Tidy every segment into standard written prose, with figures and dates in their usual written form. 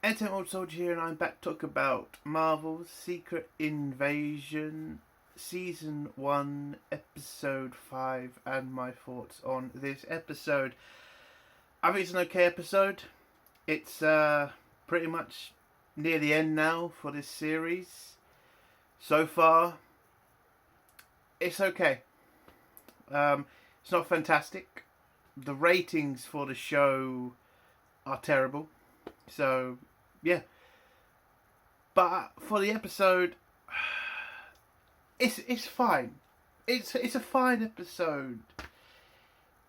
Entertainment Old Soldier here, and I'm back to talk about Marvel's Secret Invasion Season 1, Episode 5, and my thoughts on this episode. I think it's an okay episode. It's pretty much near the end now for this series. So far, it's okay. It's not fantastic. The ratings for the show are terrible. So, yeah. But for the episode, it's fine. It's a fine episode.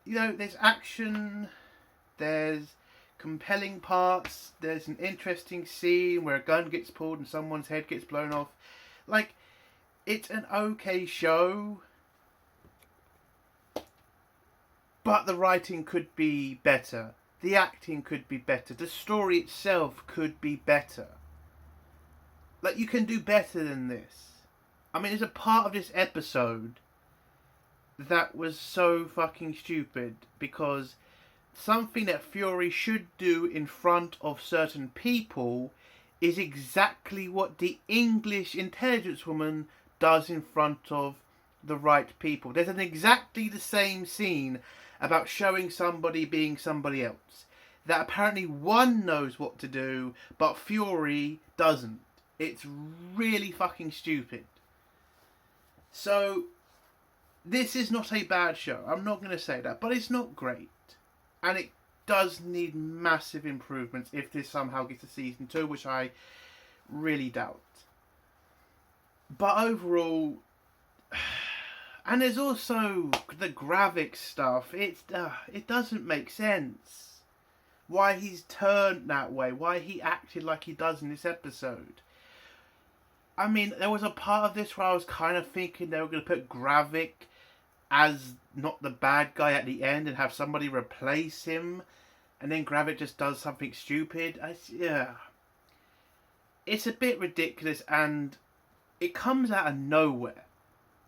You know, there's action, there's compelling parts, there's an interesting scene where a gun gets pulled and someone's head gets blown off. Like, it's an okay show, but the writing could be better. The acting could be better. The story itself could be better. Like, you can do better than this. I mean, there's a part of this episode that was so fucking stupid because something that Fury should do in front of certain people is exactly what the English intelligence woman does in front of the right people. There's an exactly the same scene about showing somebody being somebody else that apparently one knows what to do, but Fury doesn't. It's really fucking stupid. So, this is not a bad show. I'm not going to say that, but it's not great. And it does need massive improvements if this somehow gets to season 2, which I really doubt. But overall, and there's also the Gravik stuff. It doesn't make sense why he's turned that way, why he acted like he does in this episode. I mean, there was a part of this where I was kind of thinking they were going to put Gravik as not the bad guy at the end and have somebody replace him, and then Gravik just does something stupid. It's a bit ridiculous, and it comes out of nowhere.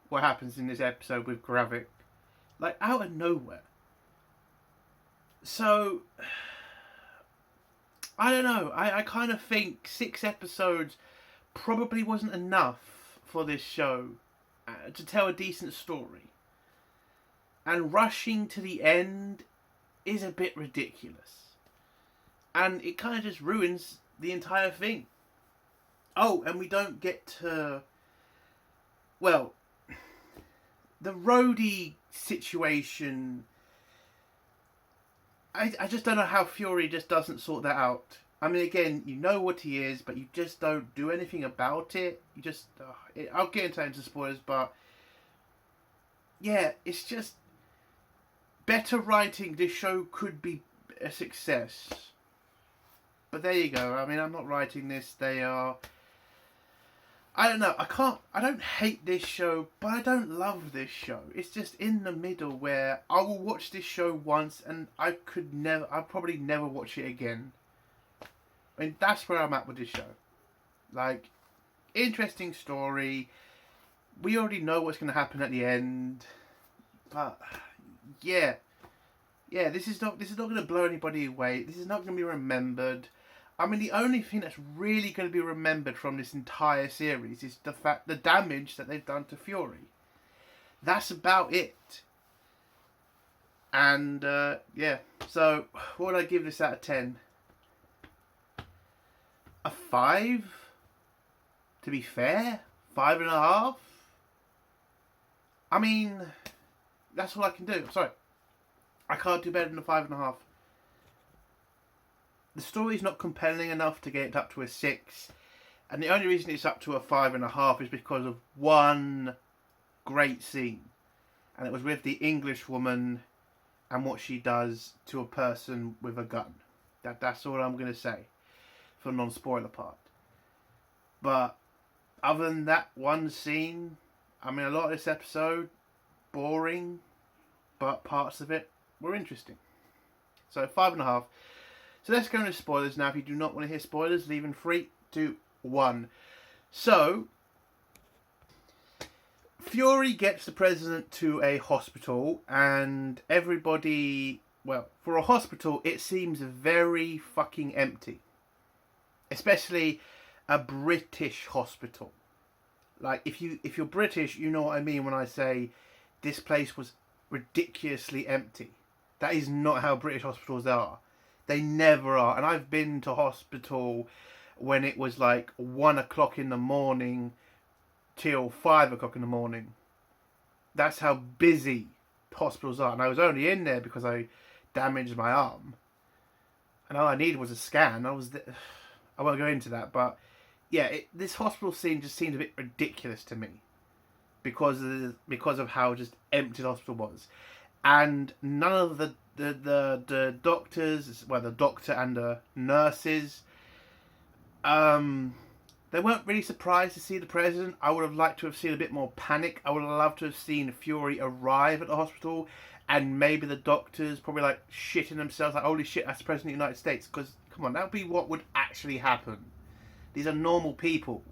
What happens in this episode with Gravik, like out of nowhere. So I don't know. I kind of think 6 episodes probably wasn't enough for this show to tell a decent story. And rushing to the end is a bit ridiculous. And it kind of just ruins the entire thing. Oh, and we don't get to... Well, the Rhodey situation... I just don't know how Fury just doesn't sort that out. I mean, again, you know what he is, but you just don't do anything about it. You just... I'll get into spoilers, but... Yeah, it's just... Better writing, this show could be a success. But there you go. I mean, I'm not writing this. They are... I don't know. I don't hate this show, but I don't love this show. It's just in the middle where I will watch this show once and I'll probably never watch it again. I mean, that's where I'm at with this show. Like, interesting story. We already know what's going to happen at the end. But, yeah. Yeah, this is not going to blow anybody away. This is not going to be remembered. I mean, the only thing that's really going to be remembered from this entire series is the damage that they've done to Fury. That's about it. And, yeah. So, what would I give this out of 10? A 5? To be fair? 5.5? I mean, that's all I can do. I'm sorry. I can't do better than a 5.5. The story's not compelling enough to get it up to a 6. And the only reason it's up to a 5.5 is because of one great scene. And it was with the English woman and what she does to a person with a gun. That's all I'm going to say for the non-spoiler part. But other than that one scene, I mean, a lot of this episode, boring, but parts of it were interesting. So 5.5. So let's go into spoilers now. If you do not want to hear spoilers, leave in 3, 2, 1. So, Fury gets the president to a hospital and everybody... Well, for a hospital, it seems very fucking empty. especially a British hospital. Like if you're British, you know what I mean when I say this place was ridiculously empty. That is not how British hospitals are. They never are. And I've been to hospital when it was like 1 o'clock in the morning till 5 o'clock in the morning. That's how busy hospitals are. And I was only in there because I damaged my arm. And all I needed was a scan. I won't go into that, but yeah, this hospital scene just seemed a bit ridiculous to me because of how just empty the hospital was, and none of the doctors, well, the doctor and the nurses, they weren't really surprised to see the president. I would have liked to have seen a bit more panic. I would have loved to have seen Fury arrive at the hospital, and maybe the doctors probably like shitting themselves, like, holy shit, that's the president of the United States. Because come on, that would be what would actually happen. These are normal people.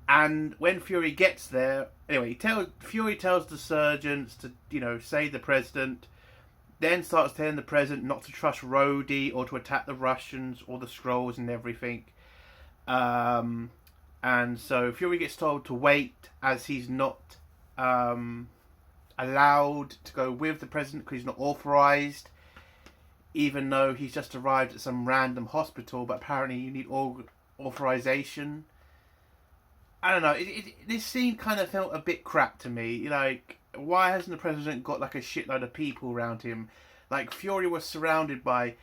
And when Fury gets there, anyway, Fury tells the surgeons to, save the president. Then starts telling the president not to trust Rhodey or to attack the Russians or the Skrulls and everything. And so Fury gets told to wait, as he's not allowed to go with the president because he's not authorized, even though he's just arrived at some random hospital, but apparently you need authorization. I don't know, this scene kind of felt a bit crap to me. Like, why hasn't the president got like a shitload of people around him? Like, Fury was surrounded by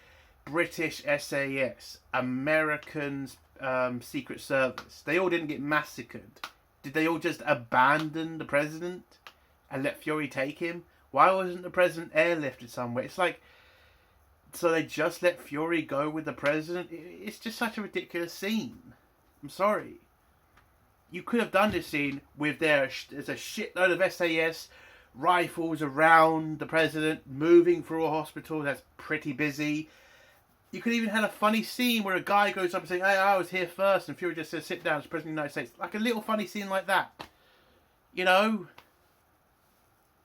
British SAS, Americans, Secret Service. They all didn't get massacred. Did they all just abandon the president and let Fury take him? Why wasn't the president airlifted somewhere? It's like, so they just let Fury go with the president? It's just such a ridiculous scene. I'm sorry. You could have done this scene with there's a shitload of SAS rifles around the president, moving through a hospital that's pretty busy. You could even have a funny scene where a guy goes up and says, hey, I was here first, and Fury just says, sit down, as President of the United States. Like a little funny scene like that.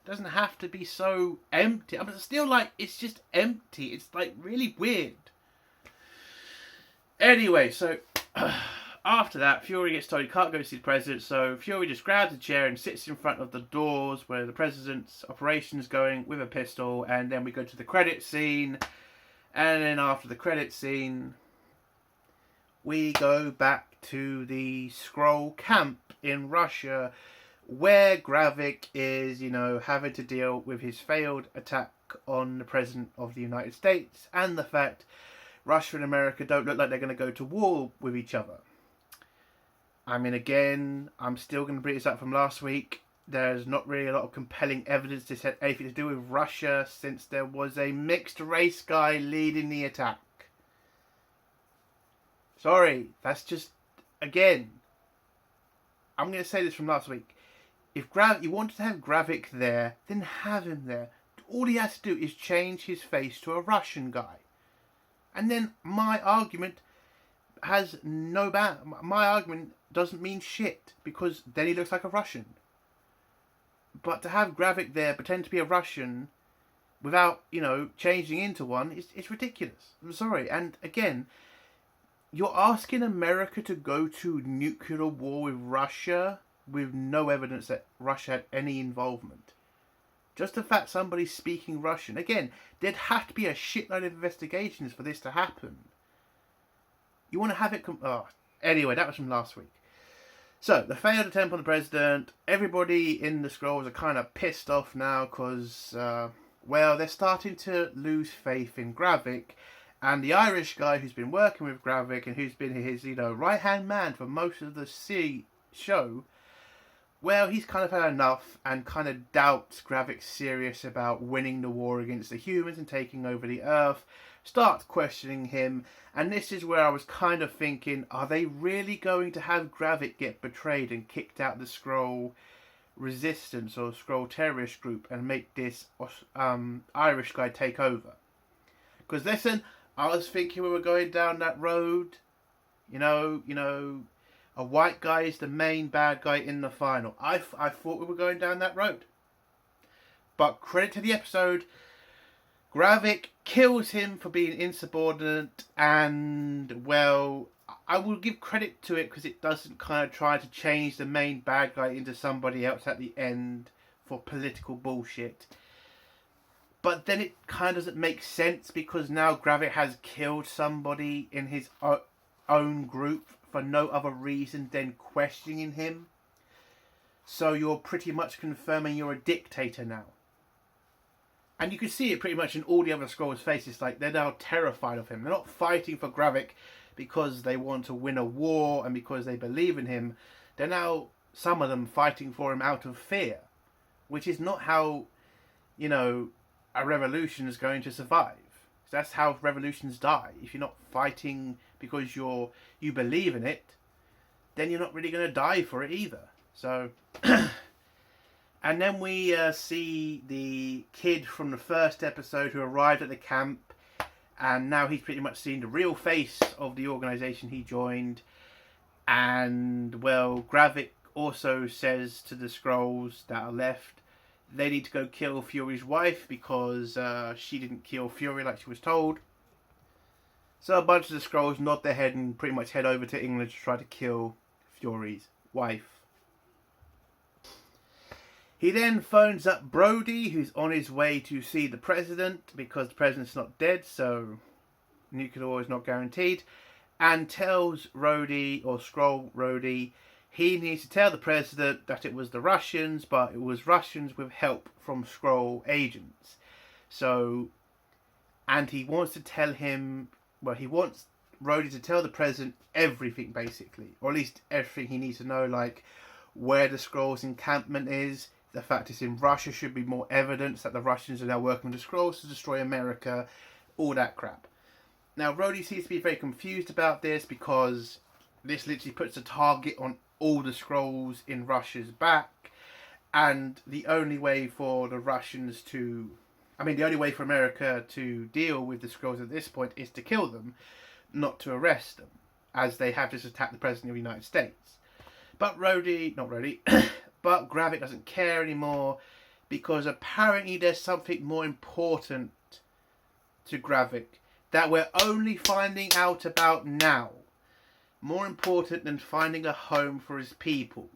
Doesn't have to be so empty. But still, like, it's just empty. It's like really weird. Anyway, so after that, Fury gets told he can't go see the president, so Fury just grabs a chair and sits in front of the doors where the president's operation is going with a pistol, and then we go to the credit scene, and then after the credit scene, we go back to the Skrull camp in Russia, where Gravik is, having to deal with his failed attack on the President of the United States and the fact Russia and America don't look like they're going to go to war with each other. I mean, again, I'm still going to bring this up from last week. There's not really a lot of compelling evidence this had anything to do with Russia, since there was a mixed race guy leading the attack. Sorry, that's just, again, I'm going to say this from last week. If you wanted to have Gravik there, then have him there. All he has to do is change his face to a Russian guy. And then my argument my argument doesn't mean shit, because then he looks like a Russian. But to have Gravik there, pretend to be a Russian, without, changing into one, it's ridiculous. I'm sorry. And again, you're asking America to go to nuclear war with Russia with no evidence that Russia had any involvement. Just the fact somebody's speaking Russian. Again, there'd have to be a shitload of investigations for this to happen. You want to have it... Anyway, that was from last week. So, the failed attempt on the president. Everybody in the Skrulls are kind of pissed off now because, they're starting to lose faith in Gravik. And the Irish guy who's been working with Gravik and who's been his, right-hand man for most of the show, well, he's kind of had enough and kind of doubts Gravik's serious about winning the war against the humans and taking over the Earth, starts questioning him, and this is where I was kind of thinking, are they really going to have Gravik get betrayed and kicked out the Skrull resistance or Skrull terrorist group and make this Irish guy take over? Because listen, I was thinking we were going down that road, a white guy is the main bad guy in the final. I thought we were going down that road. But credit to the episode, Gravik kills him for being insubordinate, and, well, I will give credit to it because it doesn't kind of try to change the main bad guy into somebody else at the end for political bullshit. But then it kind of doesn't make sense because now Gravik has killed somebody in his own group for no other reason than questioning him. So you're pretty much confirming you're a dictator now. And you can see it pretty much in all the other Skrulls' faces. Like, they're now terrified of him. They're not fighting for Gravik because they want to win a war and because they believe in him. They're now, some of them, fighting for him out of fear. Which is not how, you know, a revolution is going to survive. That's how revolutions die. If you're not fighting because you believe in it, then you're not really going to die for it either. So, and then we see the kid from the first episode who arrived at the camp, and now he's pretty much seen the real face of the organisation he joined. And, well, Gravik also says to the Skrulls that are left, they need to go kill Fury's wife because she didn't kill Fury like she was told. So a bunch of the Skrulls nod their head and pretty much head over to England to try to kill Fury's wife. He then phones up Brody, who's on his way to see the president because the president's not dead, so nuclear war is not guaranteed, and tells Rhodey, or Skrull Rhodey, he needs to tell the president that it was the Russians, but it was Russians with help from Skrull agents. So, and he wants to tell him, well, he wants Rhodey to tell the president everything, basically. Or at least everything he needs to know, like where the Skrulls' encampment is. The fact it's in Russia should be more evidence that the Russians are now working with the Skrulls to destroy America. All that crap. Now, Rhodey seems to be very confused about this because this literally puts a target on all the Skrulls in Russia's back, and the only way for the Russians to, the only way for America to deal with the Skrulls at this point is to kill them, not to arrest them, as they have just attacked the President of the United States. But but Gravik doesn't care anymore because apparently there's something more important to Gravik that we're only finding out about now. More important than finding a home for his people.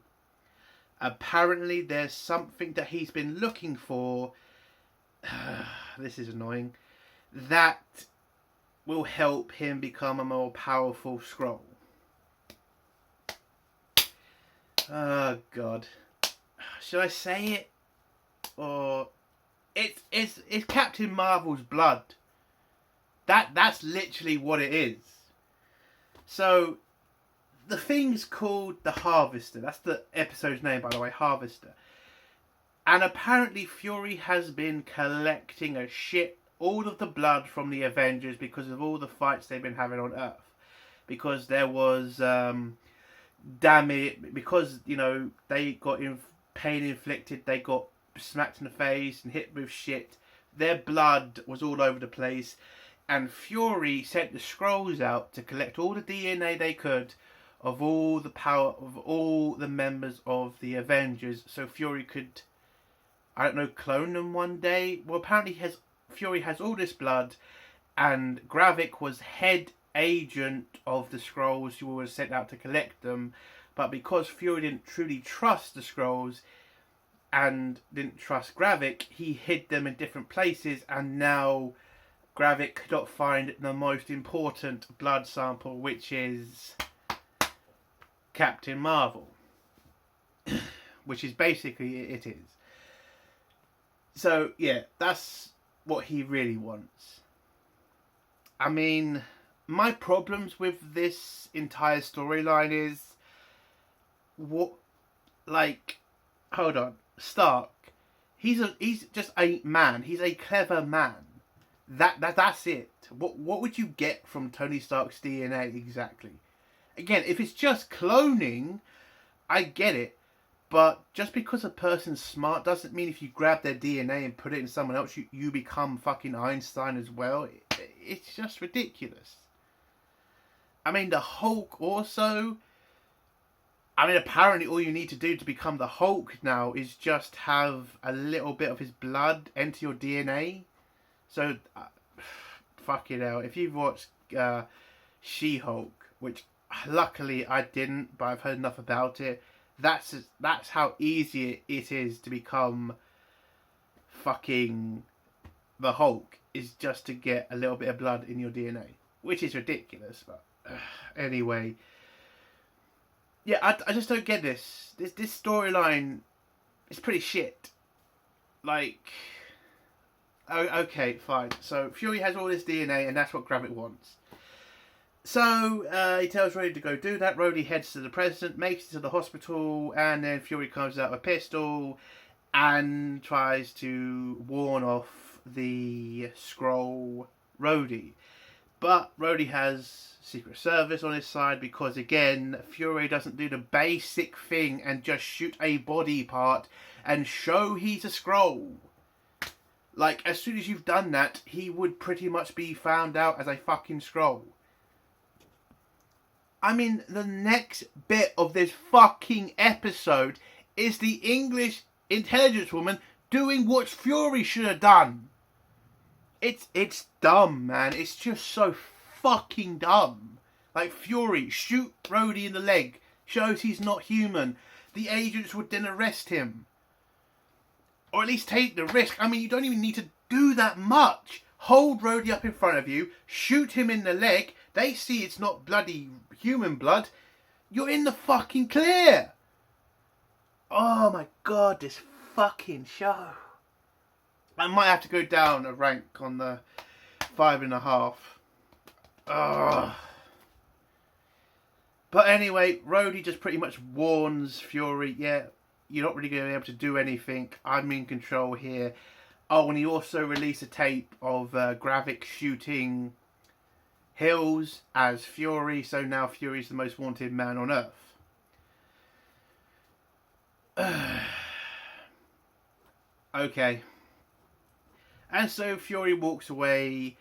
Apparently there's something that he's been looking for, this is annoying, that will help him become a more powerful Skrull. Oh God. Should I say it? Or it's Captain Marvel's blood. That's literally what it is. So the thing's called the Harvester. That's the episode's name, by the way, Harvester. And apparently Fury has been collecting all of the blood from the Avengers because of all the fights they've been having on Earth. Because there was because, you know, they got pain inflicted, they got smacked in the face and hit with shit. Their blood was all over the place. And Fury sent the Skrulls out to collect all the DNA they could of all the power of all the members of the Avengers, so Fury could, clone them one day. Well, apparently Fury has all this blood, and Gravik was head agent of the Skrulls who were sent out to collect them, but because Fury didn't truly trust the Skrulls and didn't trust Gravik, he hid them in different places, and now Gravik could not find the most important blood sample, which is Captain Marvel. Which is basically it is. So, yeah, that's what he really wants. I mean, my problems with this entire storyline is... hold on. Stark. He's just a man. He's a clever man. That's it. What would you get from Tony Stark's DNA exactly? Again, if it's just cloning, I get it. But just because a person's smart doesn't mean if you grab their DNA and put it in someone else, you become fucking Einstein as well. It's just ridiculous. I mean, the Hulk also... apparently all you need to do to become the Hulk now is just have a little bit of his blood enter your DNA. So, fucking hell, if you've watched She-Hulk, which luckily I didn't, but I've heard enough about it, that's how easy it is to become fucking the Hulk, is just to get a little bit of blood in your DNA, which is ridiculous, but anyway. Yeah, I just don't get this. This storyline is pretty shit. Like, okay, fine. So Fury has all this DNA, and that's what Gravik wants. So he tells Rhodey to go do that. Rhodey heads to the president, makes it to the hospital, and then Fury comes out with a pistol and tries to warn off the Skrull Rhodey. But Rhodey has Secret Service on his side because, again, Fury doesn't do the basic thing and just shoot a body part and show he's a Skrull. Like, as soon as you've done that, he would pretty much be found out as a fucking Skrull. I mean, the next bit of this fucking episode is the English intelligence woman doing what Fury should have done. It's dumb, man. It's just so fucking dumb. Like, Fury, shoot Rhodey in the leg. Shows he's not human. The agents would then arrest him. Or at least take the risk. I mean, you don't even need to do that much. Hold Rhodey up in front of you. Shoot him in the leg. They see it's not bloody human blood. You're in the fucking clear. Oh my god, this fucking show. I might have to go down a rank on the 5.5. Ugh. But anyway, Rhodey just pretty much warns Fury, yeah, you're not really going to be able to do anything. I'm in control here. Oh, and he also released a tape of Gravik shooting Hills as Fury, so now Fury's the most wanted man on Earth. Okay. And so Fury walks away.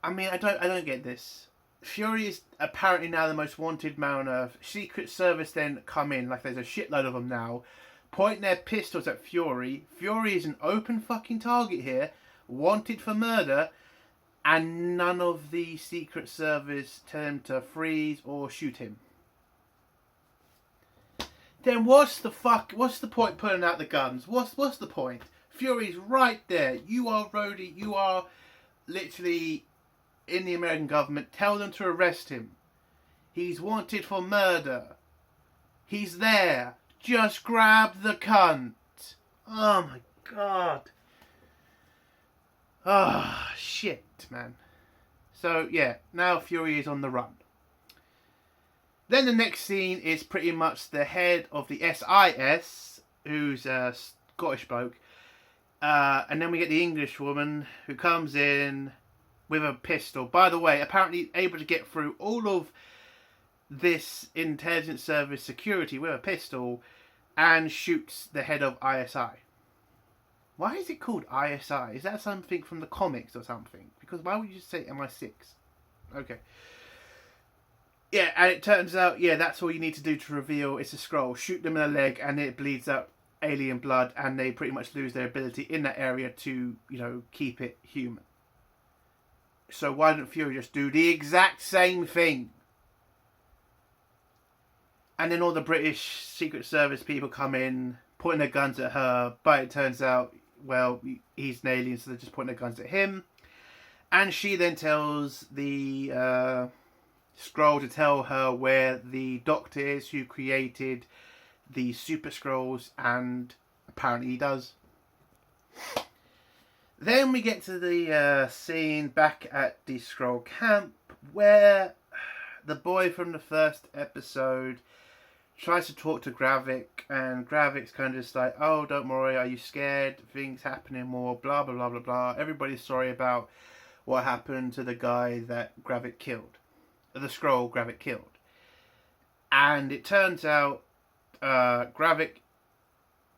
I mean, I don't get this. Fury is apparently now the most wanted man on Earth. Secret Service then come in, like there's a shitload of them now, point their pistols at Fury. Fury is an open fucking target here, wanted for murder, and none of the Secret Service tell him to freeze or shoot him. Then what's the point pulling out the guns? What's the point? Fury's right there. You are Rhodey. You are literally in the American government. Tell them to arrest him. He's wanted for murder. He's there. Just grab the cunt. Oh my god. Ah, oh, shit, man. So, yeah, now Fury is on the run. Then the next scene is pretty much the head of the SIS, who's a Scottish bloke. And then we get the English woman who comes in with a pistol. By the way, apparently able to get through all of this intelligence service security with a pistol and shoots the head of ISI. Why is it called ISI? Is that something from the comics or something? Because why would you just say MI6? Okay. Yeah, and it turns out, yeah, that's all you need to do to reveal it's a Skrull. Shoot them in the leg and it bleeds out alien blood and they pretty much lose their ability in that area to, you know, keep it human. So why don't Fury just do the exact same thing? And then all the British Secret Service people come in, pointing their guns at her, but it turns out, well, he's an alien, so they're just pointing their guns at him. And she then tells the Skrull to tell her where the doctor is who created the Super Skrulls, and apparently he does. Then we get to the scene back at the Skrull camp where the boy from the first episode tries to talk to Gravik, and Gravik's kind of just like, oh, don't worry, are you scared? Things happening more, blah, blah, blah, blah, blah. Everybody's sorry about what happened to the guy that Gravik killed. The Skrull Gravik killed. And it turns out Gravik,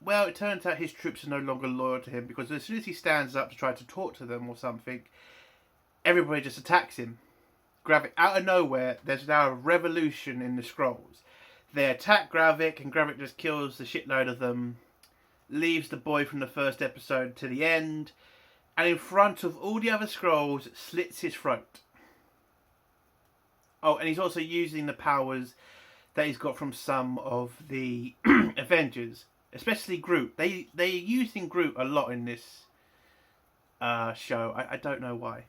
well, it turns out his troops are no longer loyal to him, because as soon as he stands up to try to talk to them or something, everybody just attacks him. Gravik, out of nowhere, there's now a revolution in the Skrulls. They attack Gravik, and Gravik just kills the shitload of them, leaves the boy from the first episode to the end, and in front of all the other Skrulls, slits his throat. Oh, and he's also using the powers that he's got from some of the Avengers, especially Groot. They're using Groot a lot in this show. I don't know why.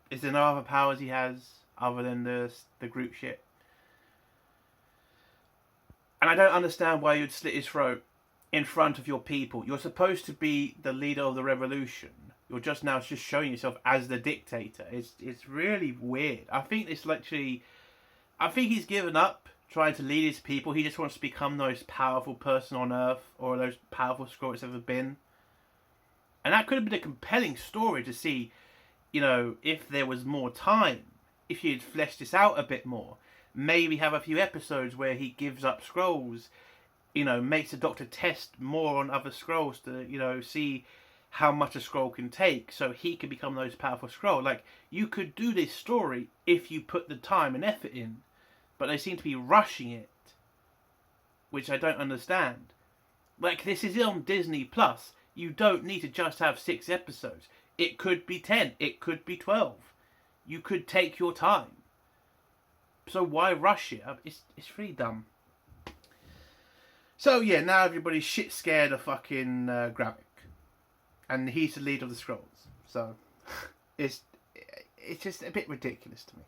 Is there no other powers he has other than the Groot shit? And I don't understand why you'd slit his throat in front of your people. You're supposed to be the leader of the revolution. You're just now just showing yourself as the dictator. It's really weird. I think he's given up trying to lead his people. He just wants to become the most powerful person on Earth, or the most powerful Skrull it's ever been. And that could have been a compelling story to see, you know, if there was more time, if you'd fleshed this out a bit more. Maybe have a few episodes where he gives up Skrulls, you know, makes the Doctor test more on other Skrulls to, you know, see how much a Skrull can take so he can become the most powerful Skrull. Like, you could do this story if you put the time and effort in, but they seem to be rushing it, which I don't understand. Like, this is on Disney Plus. You don't need to just have 6 episodes. It could be 10. It could be 12. You could take your time. So why rush it? It's really dumb. So yeah, now everybody's shit scared of fucking Gravik, and he's the leader of the Skrulls. So it's just a bit ridiculous to me.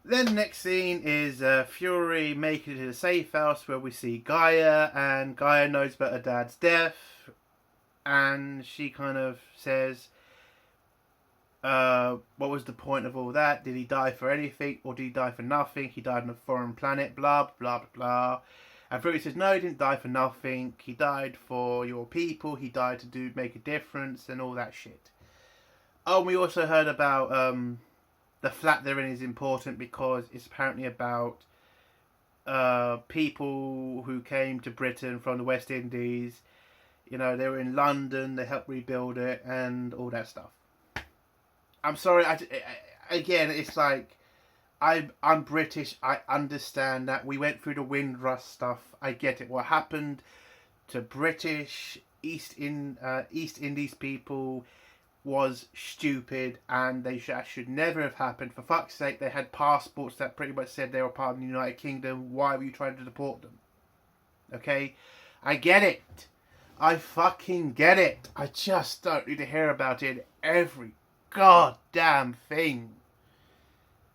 Then the next scene is Fury making it to the safe house where we see Gaia, and Gaia knows about her dad's death, and she kind of says, what was the point of all that? Did he die for anything, or did he die for nothing? He died on a foreign planet, blah, blah, blah, blah. And Fury says, no, he didn't die for nothing. He died for your people. He died to make a difference and all that shit. Oh, and we also heard about the flat they're in is important because it's apparently about people who came to Britain from the West Indies. You know, they were in London, they helped rebuild it and all that stuff. I'm sorry, again, it's like, I'm British, I understand that. We went through the Windrush stuff, I get it. What happened to British East Indies people was stupid, and that should never have happened. For fuck's sake, they had passports that pretty much said they were part of the United Kingdom. Why were you trying to deport them? Okay? I get it. I fucking get it. I just don't need to hear about it every goddamn thing.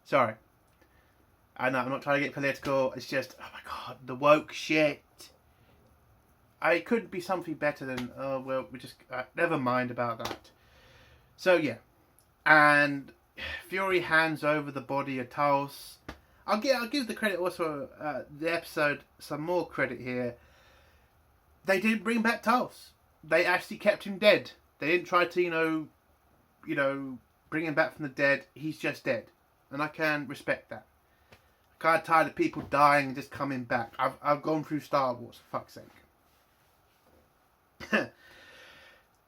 Sorry. I know, I'm not trying to get political. It's just, oh my god, the woke shit. It couldn't be something better than, oh, well, we just, never mind about that. So, yeah. And Fury hands over the body of Talos. I'll give the credit also, the episode, some more credit here. They didn't bring back Talos. They actually kept him dead. They didn't try to, you know, bring him back from the dead. He's just dead. And I can respect that. I'm kind of tired of people dying and just coming back. I've gone through Star Wars, for fuck's sake.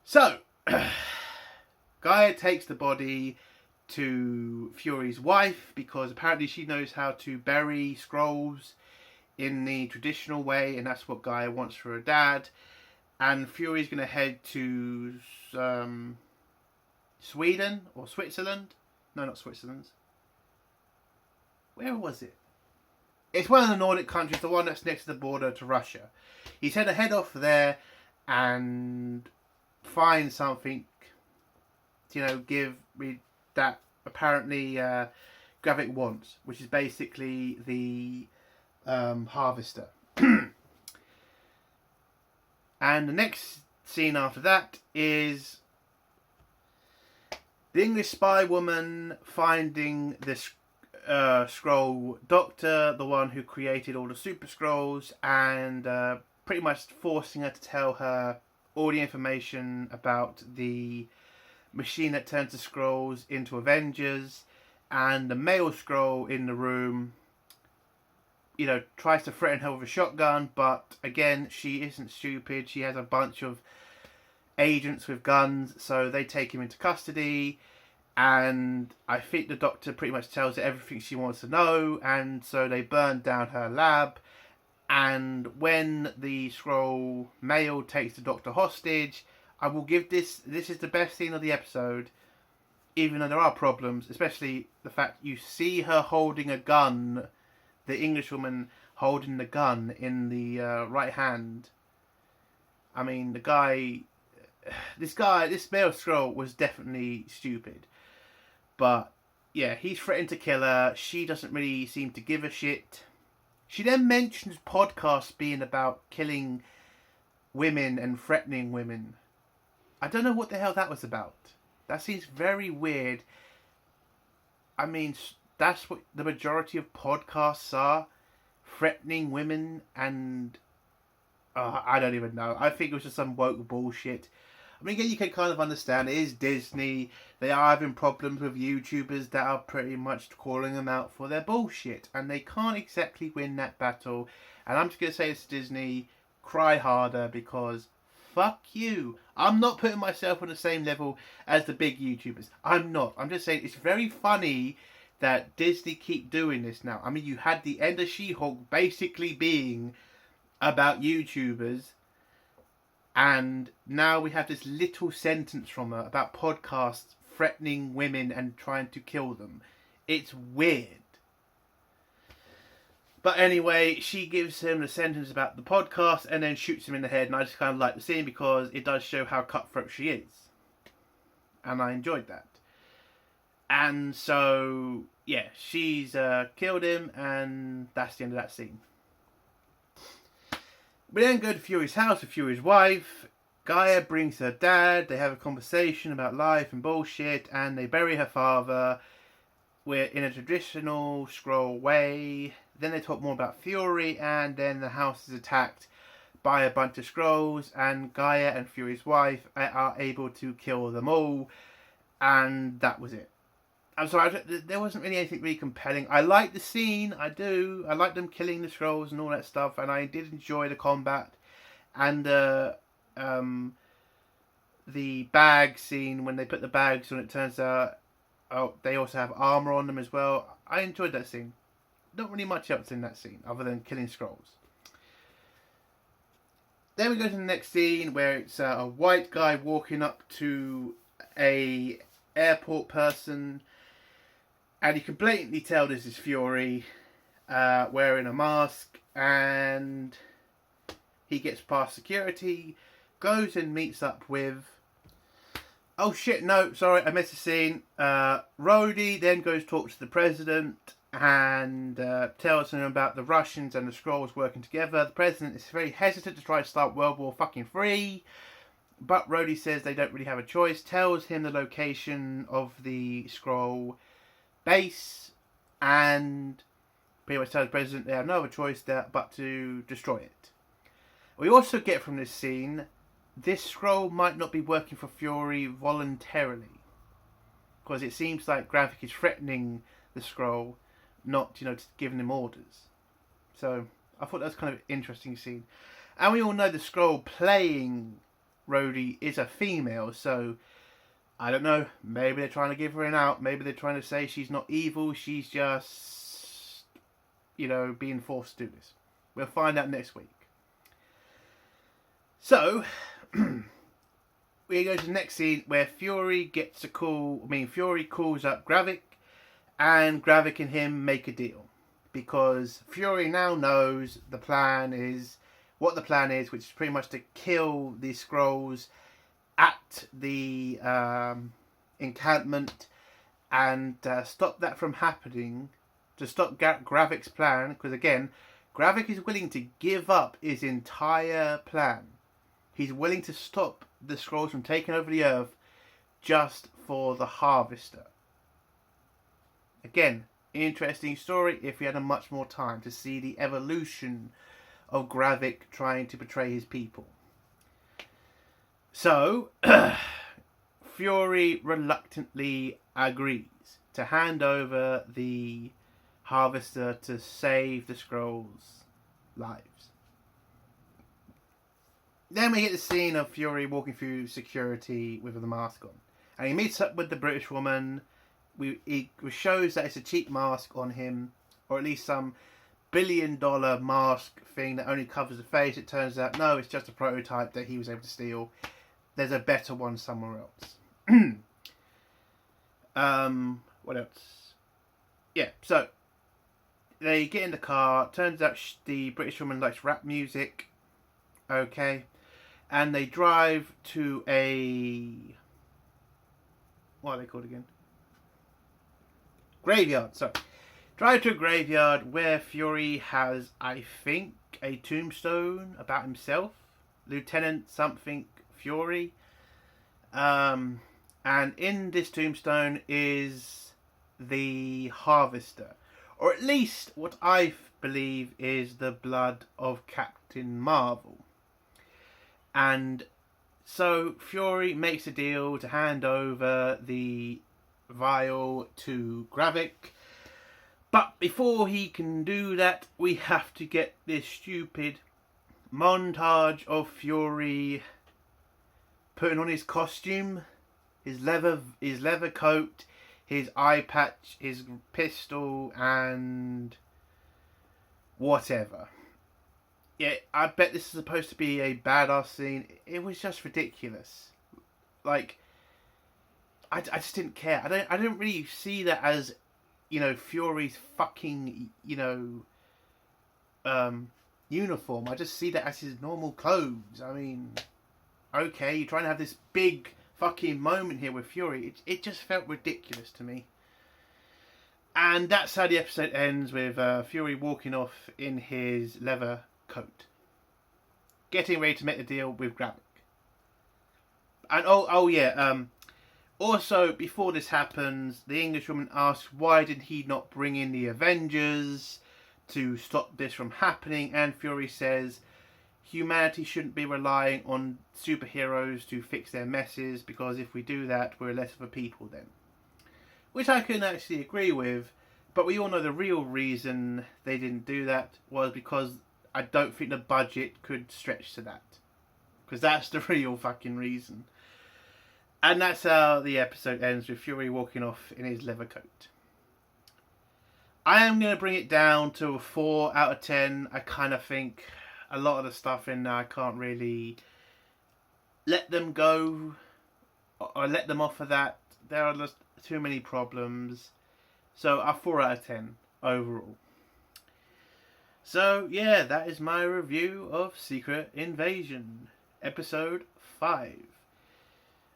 So, Gaia takes the body to Fury's wife because apparently she knows how to bury Skrulls in the traditional way, and that's what Gaia wants for her dad. And Fury's going to head to Sweden or Switzerland. No, not Switzerland. Where was it? It's one of the Nordic countries, the one that's next to the border to Russia. He's going to head off there and find something, you know, give me that apparently Gravik wants, which is basically the harvester. And the next scene after that is the English spy woman finding this Skrull doctor, the one who created all the Super Skrulls, and pretty much forcing her to tell her all the information about the machine that turns the Skrulls into Avengers. And the male Skrull in the room, you know, tries to threaten her with a shotgun, but again, she isn't stupid. She has a bunch of agents with guns, so they take him into custody. And I think the doctor pretty much tells her everything she wants to know, and so they burn down her lab. And when the Skrull male takes the doctor hostage, I will give this is the best scene of the episode, even though there are problems, especially the fact you see her holding a gun, the English woman holding the gun in the right hand. I mean, this male Skrull was definitely stupid. But, yeah, he's threatened to kill her. She doesn't really seem to give a shit. She then mentions podcasts being about killing women and threatening women. I don't know what the hell that was about. That seems very weird. I mean, that's what the majority of podcasts are. Threatening women and... I don't even know. I think it was just some woke bullshit. I mean, again, you can kind of understand. It is Disney. They are having problems with YouTubers that are pretty much calling them out for their bullshit. And they can't exactly win that battle. And I'm just going to say it's Disney. Cry harder, because fuck you. I'm not putting myself on the same level as the big YouTubers. I'm not. I'm just saying it's very funny that Disney keep doing this now. I mean, you had the end of She-Hulk basically being about YouTubers, and now we have this little sentence from her about podcasts threatening women and trying to kill them. It's weird. But anyway, she gives him the sentence about the podcast and then shoots him in the head, and I just kind of like the scene because it does show how cutthroat she is. And I enjoyed that. And so, yeah, she's killed him, and that's the end of that scene. We then go to Fury's house with Fury's wife. Gaia brings her dad. They have a conversation about life and bullshit, and they bury her father. We're in a traditional Skrull way. Then they talk more about Fury, and then the house is attacked by a bunch of Skrulls, and Gaia and Fury's wife are able to kill them all, and that was it. I'm sorry, there wasn't really anything really compelling. I like the scene, I do. I like them killing the Skrulls and all that stuff, and I did enjoy the combat. And the bag scene, when they put the bags on, it turns out they also have armour on them as well. I enjoyed that scene. Not really much else in that scene, other than killing Skrulls. Then we go to the next scene, where it's a white guy walking up to a airport person, and you can blatantly tell this is Fury, wearing a mask, and he gets past security, goes and meets up with... Oh shit, no, sorry, I missed a scene. Rhodey then goes talk to the president and tells him about the Russians and the Skrulls working together. The president is very hesitant to try to start World War III, but Rhodey says they don't really have a choice, tells him the location of the Skrull base, and pretty much tells the president they have no other choice but to destroy it. We also get from this scene, this Skrull might not be working for Fury voluntarily, because it seems like Gravik is threatening the Skrull, not, giving him orders. So I thought that was kind of an interesting scene. And we all know the Skrull playing Rhodey is a female, so I don't know, maybe they're trying to give her an out, maybe they're trying to say she's not evil, she's just, being forced to do this. We'll find out next week. So, we go to the next scene where Fury Fury calls up Gravik, and Gravik and him make a deal. Because Fury now knows what the plan is, which is pretty much to kill the Skrulls at the encampment and stop that from happening, to stop Gravik's plan, because again, Gravik is willing to give up his entire plan. He's willing to stop the Skrulls from taking over the Earth just for the Harvester. Again, interesting story if we had a much more time to see the evolution of Gravik trying to betray his people. So, Fury reluctantly agrees to hand over the Harvester to save the Skrulls' lives. Then we get the scene of Fury walking through security with the mask on. And he meets up with the British woman. It shows that it's a cheap mask on him, or at least some billion-dollar mask thing that only covers the face. It turns out, no, it's just a prototype that he was able to steal. there's a better one somewhere else. What else? Yeah, so they get in the car. Turns out the British woman likes rap music. Okay. And they drive to a... what are they called again? Graveyard, sorry. Drive to a graveyard where Fury has, I think, a tombstone about himself. Lieutenant something Fury. And in this tombstone is the Harvester. Or at least what I believe is the blood of Captain Marvel. And so Fury makes a deal to hand over the vial to Gravik. But before he can do that, we have to get this stupid montage of Fury putting on his costume, his leather coat, his eye patch, his pistol, and whatever. Yeah, I bet this is supposed to be a badass scene. It was just ridiculous. Like, I just didn't care. I don't really see that as, you know, Fury's fucking, you know, uniform. I just see that as his normal clothes. I mean, okay, you're trying to have this big fucking moment here with Fury. It just felt ridiculous to me. And that's how the episode ends, with Fury walking off in his leather coat, getting ready to make the deal with Gravik. And oh yeah, also before this happens, the Englishwoman asks why did he not bring in the Avengers to stop this from happening, and Fury says humanity shouldn't be relying on superheroes to fix their messes, because if we do that, we're less of a people then. Which I can actually agree with, but we all know the real reason they didn't do that was because I don't think the budget could stretch to that. Because that's the real fucking reason. And that's how the episode ends, with Fury walking off in his leather coat. I am going to bring it down to a 4 out of 10. I kind of think a lot of the stuff in there, I can't really let them go or let them off of that. There are just too many problems. So a 4 out of 10 overall. So yeah, that is my review of Secret Invasion, episode 5.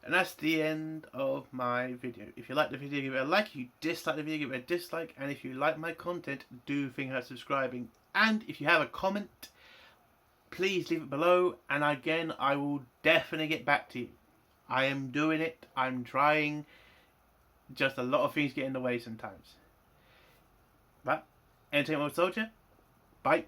And that's the end of my video. If you like the video, give it a like. If you dislike the video, give it a dislike. And if you like my content, do think about subscribing. And if you have a comment, please leave it below. And again, I will definitely get back to you. I am doing it. I'm trying. Just a lot of things get in the way sometimes. But, Entertainment Soldier, bye.